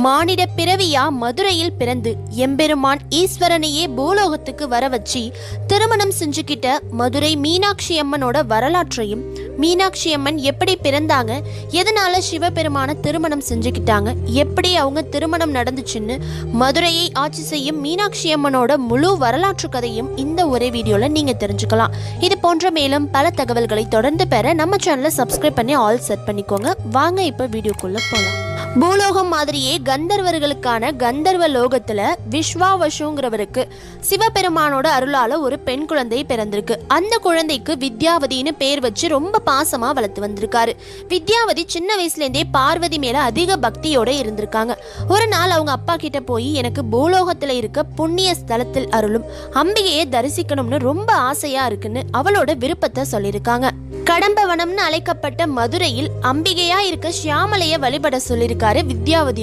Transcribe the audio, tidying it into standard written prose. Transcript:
மானிட பிறவியா மதுரையில் பிறந்து எம்பெருமான் ஈஸ்வரனையே பூலோகத்துக்கு வர வச்சு திருமணம் செஞ்சுக்கிட்ட மதுரை மீனாட்சி அம்மனோட வரலாற்றையும், மீனாட்சி அம்மன் எப்படி பிறந்தாங்க, எதனால சிவபெருமான திருமணம் செஞ்சுக்கிட்டாங்க, எப்படி அவங்க திருமணம் நடந்துச்சுன்னு மதுரையை ஆட்சி செய்யும் மீனாட்சி அம்மனோட முழு வரலாற்று கதையும் இந்த ஒரே வீடியோல நீங்க தெரிஞ்சுக்கலாம். இது போன்ற மேலும் பல தகவல்களை தொடர்ந்து பெற நம்ம சேனலை சப்ஸ்கிரைப் பண்ணி ஆல் செட் பண்ணிக்கோங்க. வாங்க இப்ப வீடியோக்குள்ள போலாம். பூலோகம் மாதிரியே கந்தர்வர்களுக்கான கந்தர்வ லோகத்துல விஸ்வாவசுங்கிறவருக்கு சிவபெருமானோட அருளால ஒரு பெண் குழந்தை பிறந்திருக்கு. அந்த குழந்தைக்கு வித்யாவதினு பேர் வச்சு ரொம்ப பாசமா வளர்த்து வந்திருக்காரு. வித்யாவதி சின்ன வயசுல இருந்தே பார்வதி மேல அதிக பக்தியோட இருந்திருக்காங்க. ஒரு நாள் அவங்க அப்பா கிட்ட போய், எனக்கு பூலோகத்துல இருக்க புண்ணிய ஸ்தலத்தில் அருளும் அம்பிகையை தரிசிக்கணும்னு ரொம்ப ஆசையா இருக்குன்னு அவளோட விருப்பத்தை சொல்லியிருக்காங்க. கடம்பவனம்னு அழைக்கப்பட்ட மதுரையில் அம்பிகையா இருக்க சியாமலைய வழிபட சொல்லியிருக்காரு வித்யாவதி.